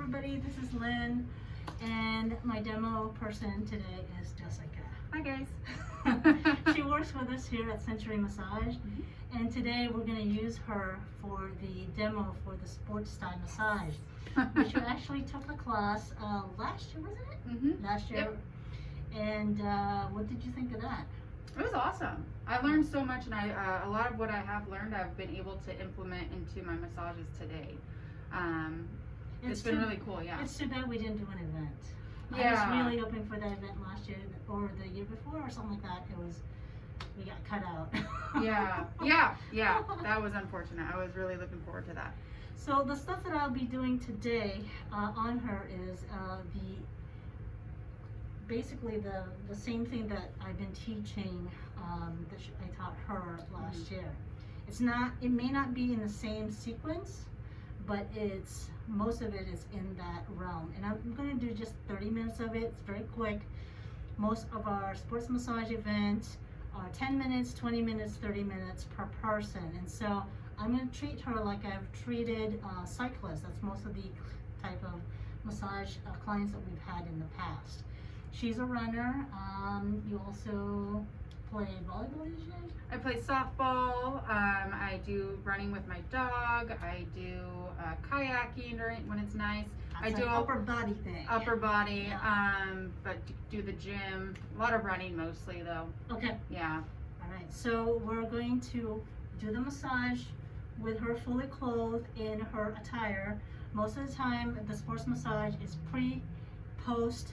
everybody, this is Lynn, and my demo person today is Jessica. Hi guys. She works with us here at Century Massage, and today we're going to use her for the demo for the sports style massage, which you actually took the class last year, wasn't it? Last year. Yep. And what did you think of that? It was awesome. I learned so much, and a lot of what I have learned I've been able to implement into my massages today. It's been really cool, yeah. It's too bad we didn't do an event. Yeah. I was really hoping for that event last year or the year before or something like that. We got cut out. Yeah. That was unfortunate. I was really looking forward to that. So the stuff that I'll be doing today on her is basically the same thing that I've been teaching that I taught her last year. It may not be in the same sequence, but most of it is in that realm. And I'm going to do just 30 minutes of it. It's very quick. Most of our sports massage events are 10 minutes, 20 minutes, 30 minutes per person. And so I'm going to treat her like I've treated cyclists. That's most of the type of massage clients that we've had in the past. She's a runner. You also play volleyball, did you say? I play softball. I do running with my dog. I do kayaking when it's nice. That's I do an upper body thing. Upper body, yeah. but do the gym. A lot of running mostly though. Okay. Yeah. All right. So we're going to do the massage with her fully clothed in her attire. Most of the time, the sports massage is pre, post,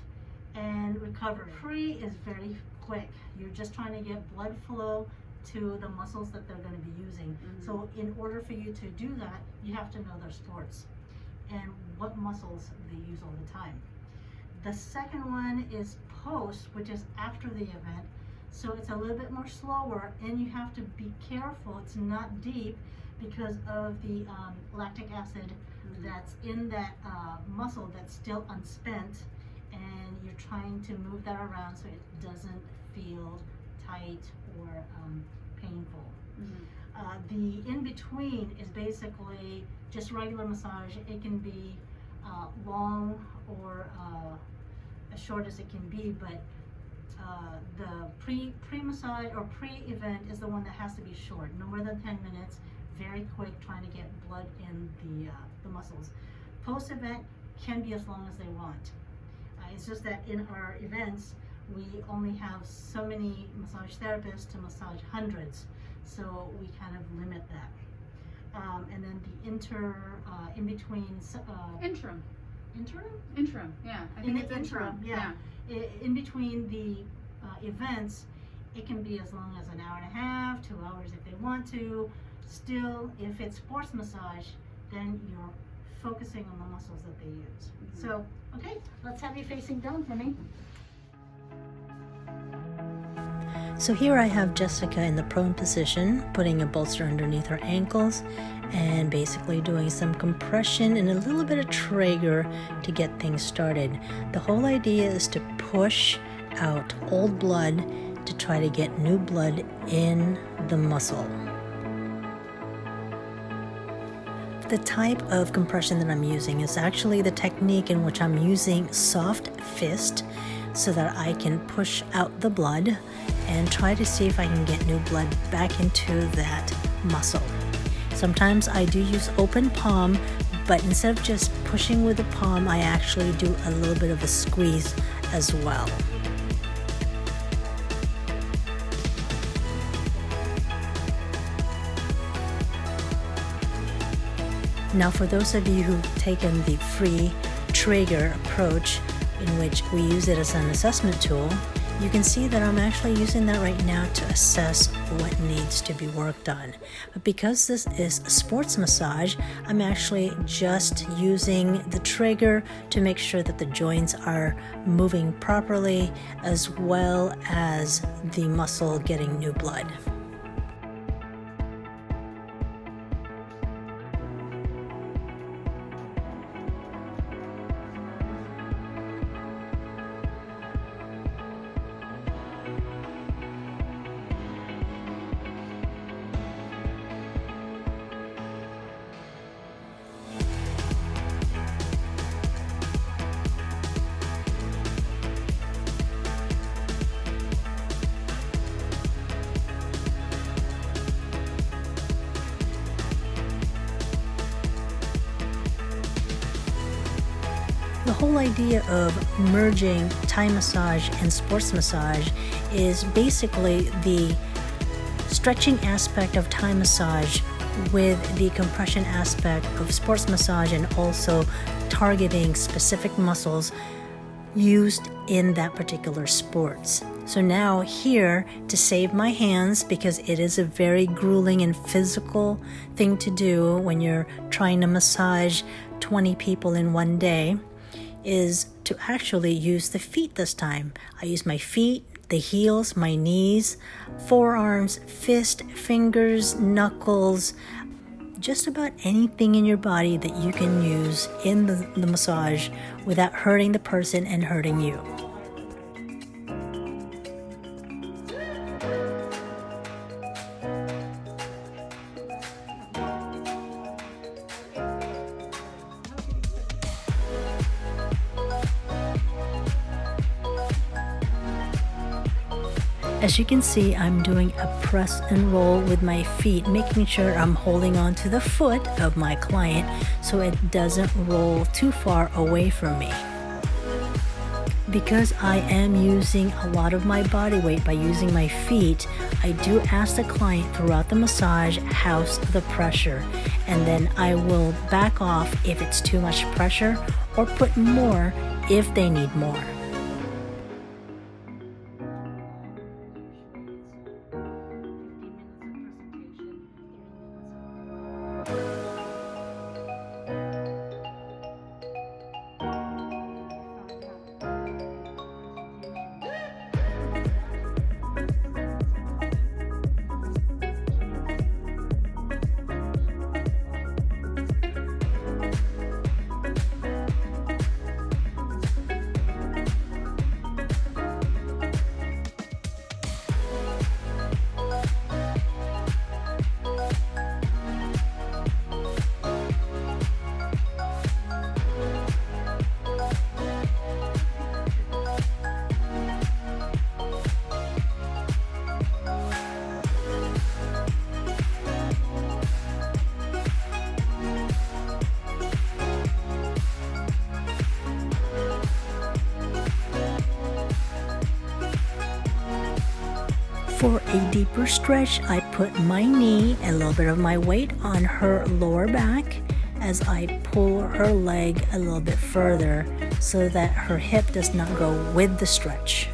and recovery. Pre is very quick. You're just trying to get blood flow to the muscles that they're going to be using. So in order for you to do that, you have to know their sports and what muscles they use all the time. The second one is post, which is after the event. So it's a little bit more slower, and you have to be careful. It's not deep because of the lactic acid that's in that muscle that's still unspent, and you're trying to move that around so it doesn't feel tight or painful. The in-between is basically just regular massage. It can be long or as short as it can be, but the pre-massage or pre-event is the one that has to be short, no more than 10 minutes, very quick, trying to get blood in the muscles. Post-event can be as long as they want. It's just that in our events, we only have so many massage therapists to massage hundreds, so we kind of limit that. And then the in-between Interim, yeah. I think it's interim. Yeah. In between the events, it can be as long as an hour and a half, 2 hours if they want to. Still, if it's sports massage, then you're focusing on the muscles that they use. So, okay, let's have you facing down for me. So here I have Jessica in the prone position, putting a bolster underneath her ankles and basically doing some compression and a little bit of trigger to get things started. The whole idea is to push out old blood to try to get new blood in the muscle. The type of compression that I'm using is actually the technique in which I'm using soft fist so that I can push out the blood and try to see if I can get new blood back into that muscle. Sometimes I do use open palm, but instead of just pushing with the palm, I actually do a little bit of a squeeze as well. Now, for those of you who've taken the free trigger approach, in which we use it as an assessment tool, you can see that I'm actually using that right now to assess what needs to be worked on. But because this is a sports massage, I'm actually just using the trigger to make sure that the joints are moving properly, as well as the muscle getting new blood. whole idea of merging Thai massage and sports massage is basically the stretching aspect of Thai massage with the compression aspect of sports massage, and also targeting specific muscles used in that particular sports. So now here, to save my hands, because it is a very grueling and physical thing to do when you're trying to massage 20 people in one day, is to actually use the feet this time. I use my feet, the heels, my knees, forearms, fist, fingers, knuckles, just about anything in your body that you can use in the massage without hurting the person and hurting you. As you can see, I'm doing a press and roll with my feet, making sure I'm holding on to the foot of my client so it doesn't roll too far away from me. Because I am using a lot of my body weight by using my feet, I do ask the client throughout the massage, house the pressure, and then I will back off if it's too much pressure or put more if they need more. For a deeper stretch, I put my knee and a little bit of my weight on her lower back as I pull her leg a little bit further so that her hip does not go with the stretch.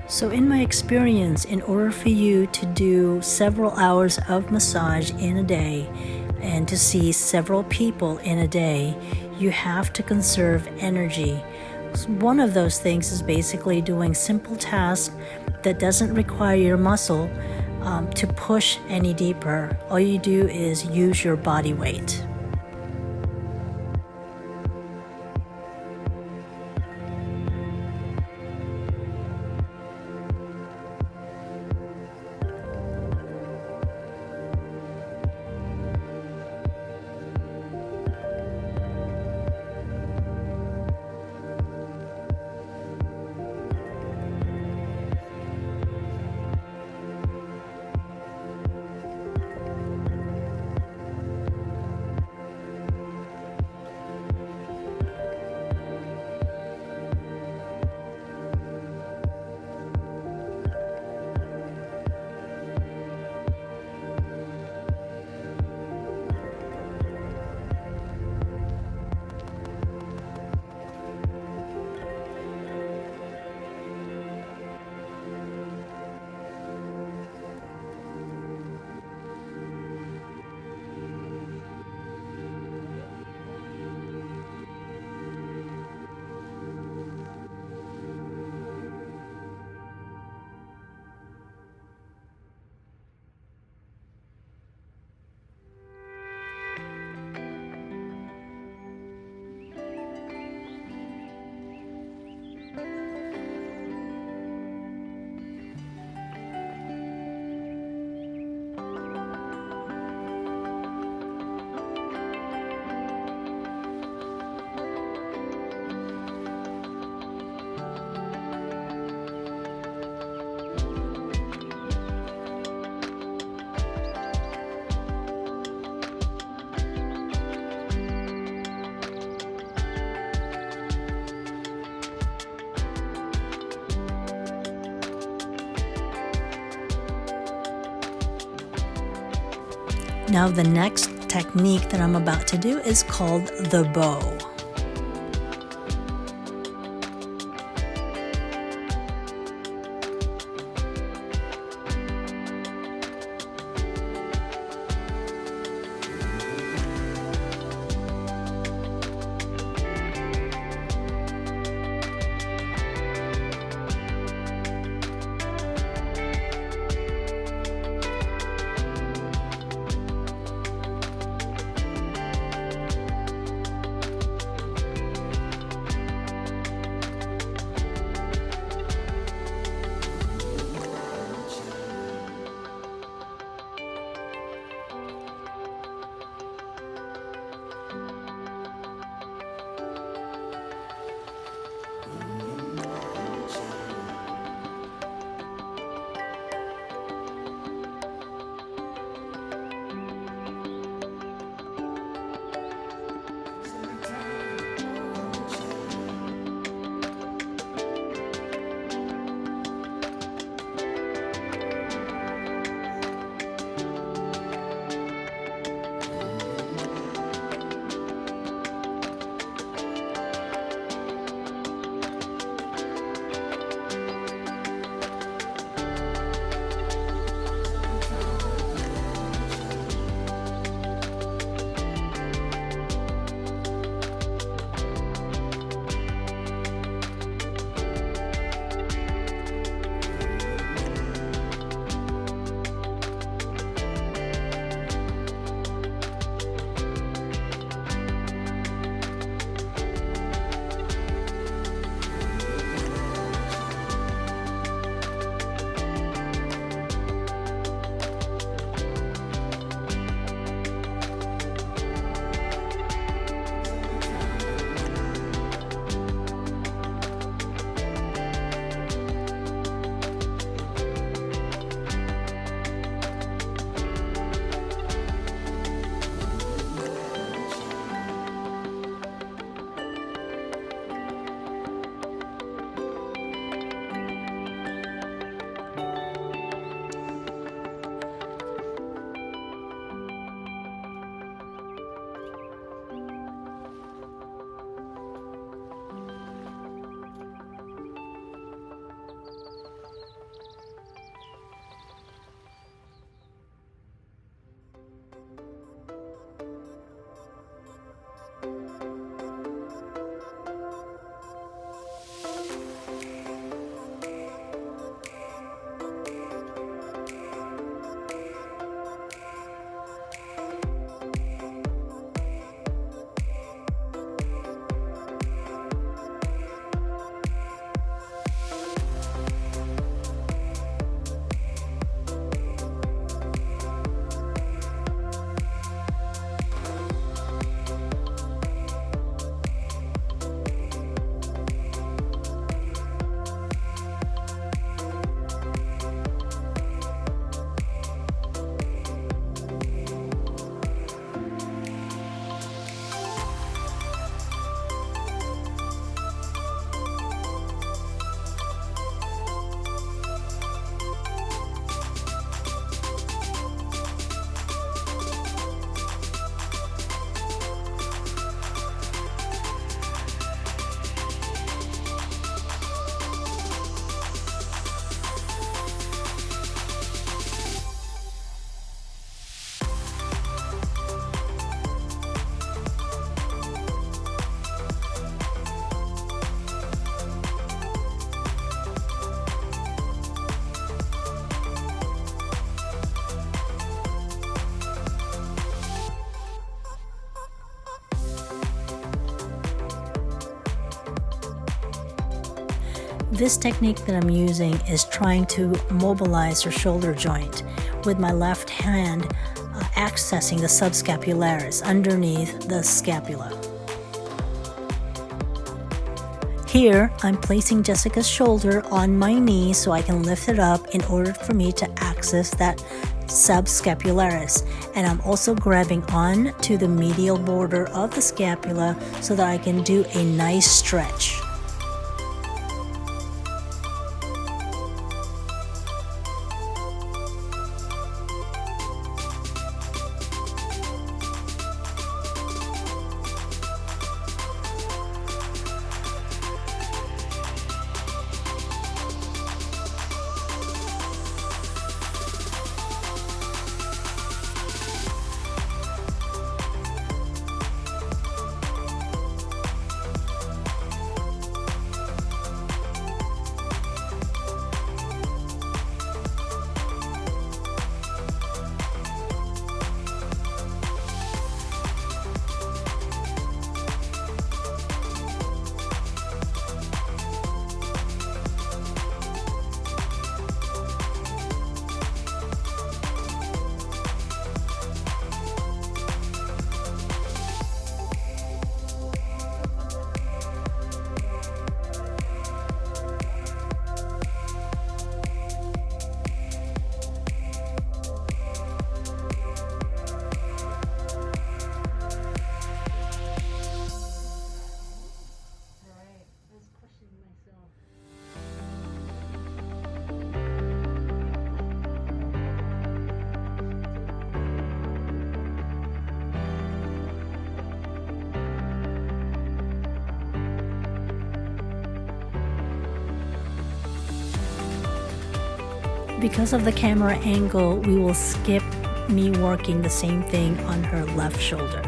So in my experience, in order for you to do several hours of massage in a day and to see several people in a day, you have to conserve energy. One of those things is basically doing simple tasks that doesn't require your muscle to push any deeper. All you do is use your body weight. Now the next technique that I'm about to do is called the bow. This technique that I'm using is trying to mobilize her shoulder joint with my left hand accessing the subscapularis underneath the scapula. Here, I'm placing Jessica's shoulder on my knee so I can lift it up in order for me to access that subscapularis. And I'm also grabbing on to the medial border of the scapula so that I can do a nice stretch. Because of the camera angle, we will skip me working the same thing on her left shoulder.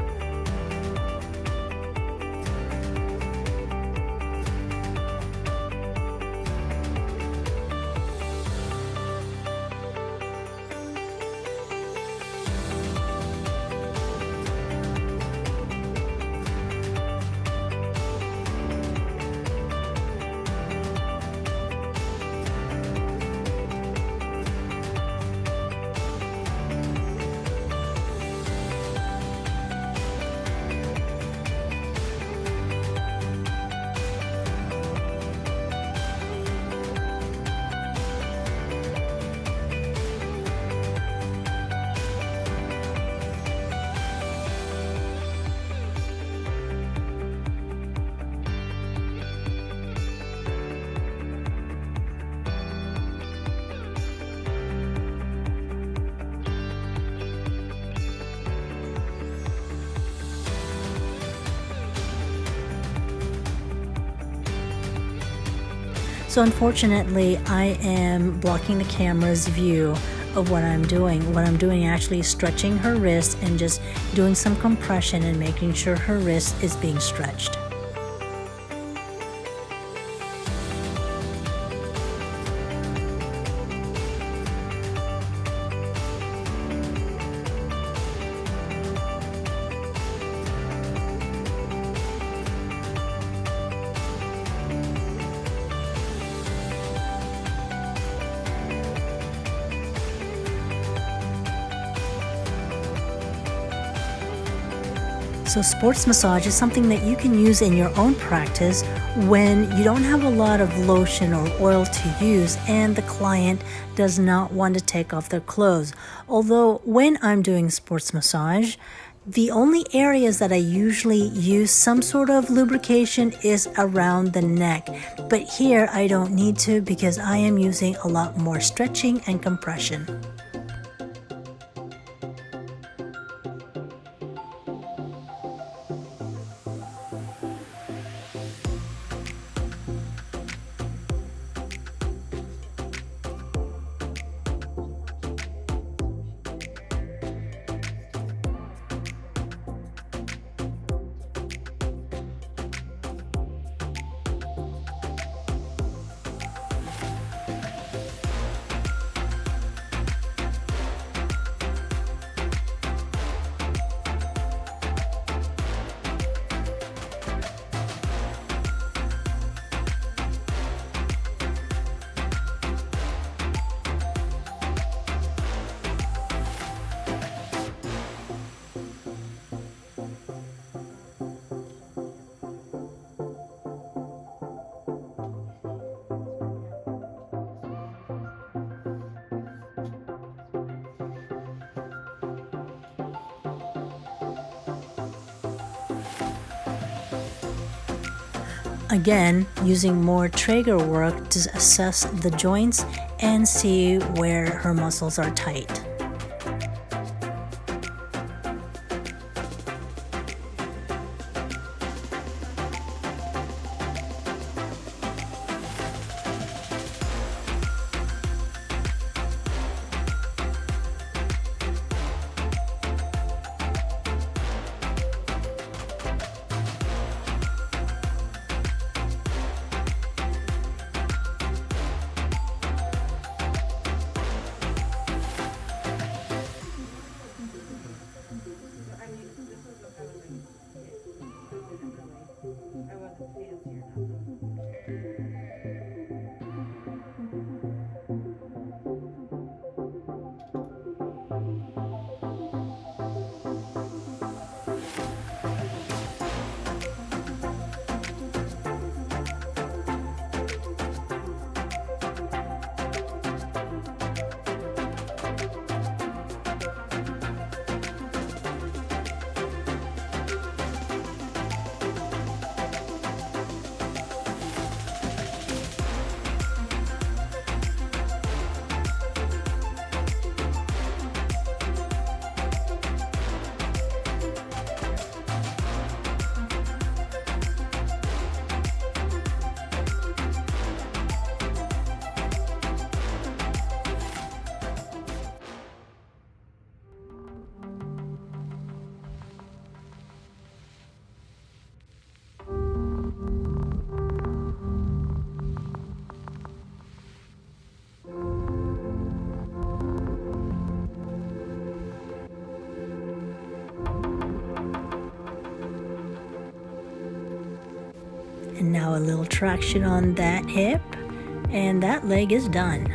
So unfortunately, I am blocking the camera's view of what I'm doing. What I'm doing actually is stretching her wrist and just doing some compression and making sure her wrist is being stretched. So sports massage is something that you can use in your own practice when you don't have a lot of lotion or oil to use and the client does not want to take off their clothes. Although when I'm doing sports massage, the only areas that I usually use some sort of lubrication is around the neck. But here I don't need to because I am using a lot more stretching and compression. Again, using more Traeger work to assess the joints and see where her muscles are tight. And now a little traction on that hip, and that leg is done.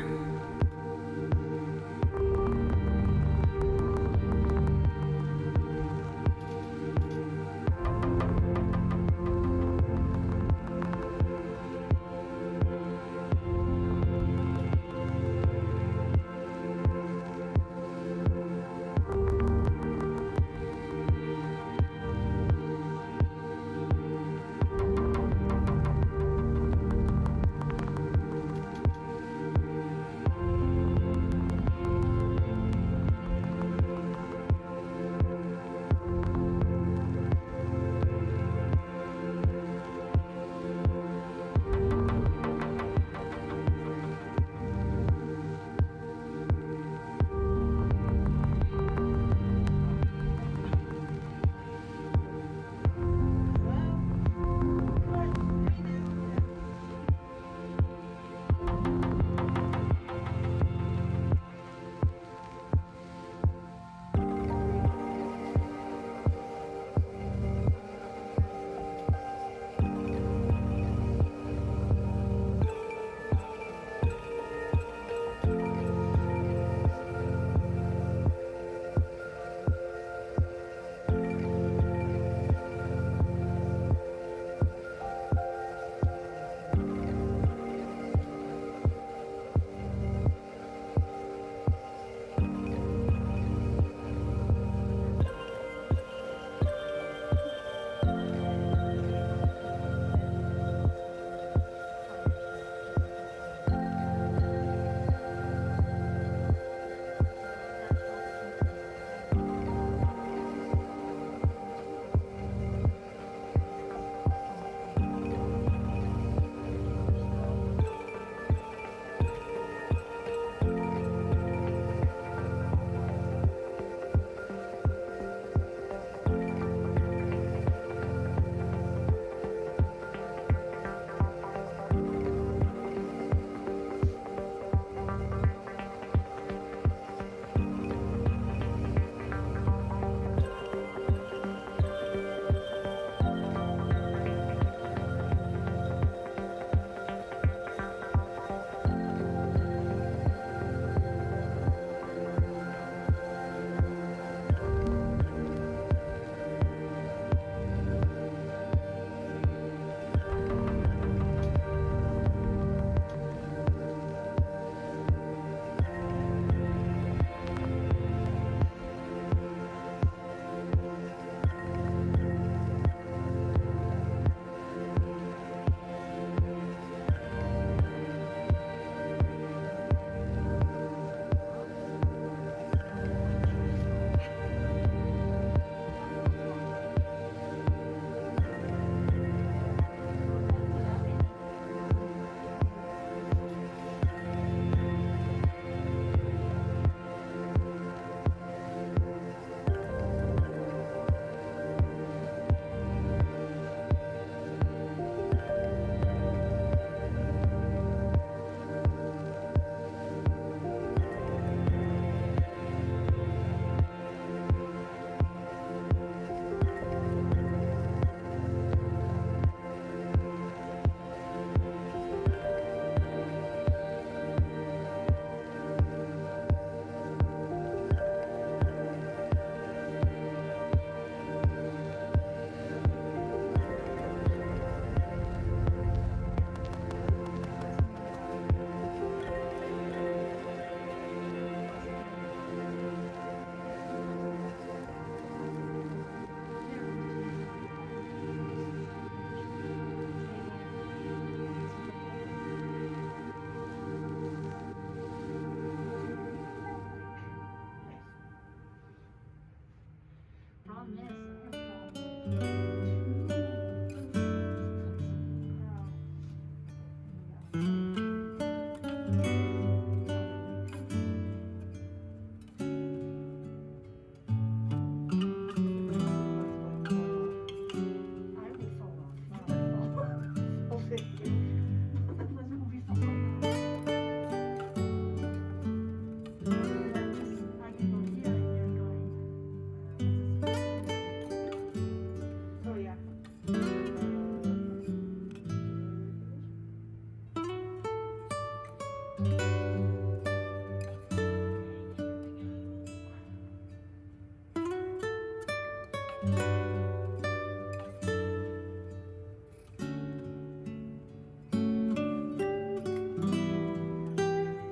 Oh yeah.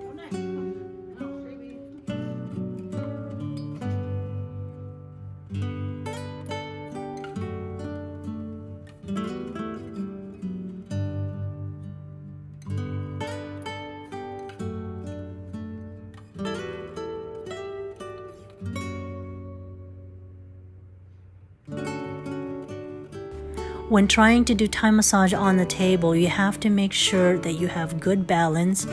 Oh nice. Oh baby. When trying to do Thai massage on the table, you have to make sure that you have good balance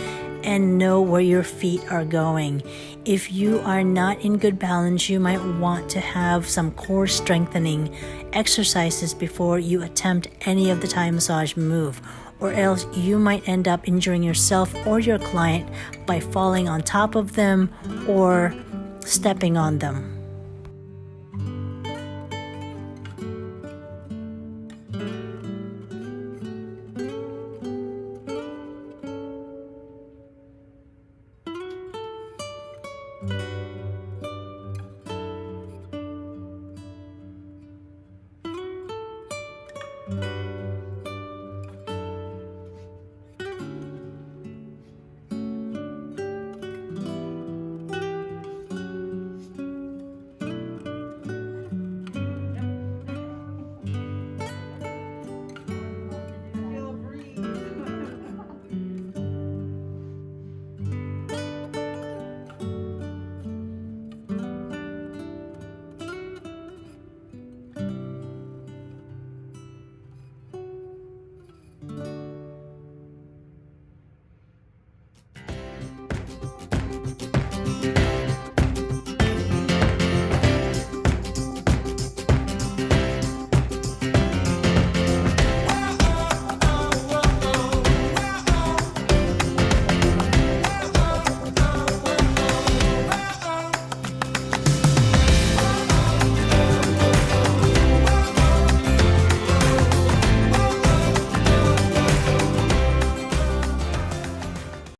and know where your feet are going. If you are not in good balance, you might want to have some core strengthening exercises before you attempt any of the Thai massage move, or else you might end up injuring yourself or your client by falling on top of them or stepping on them.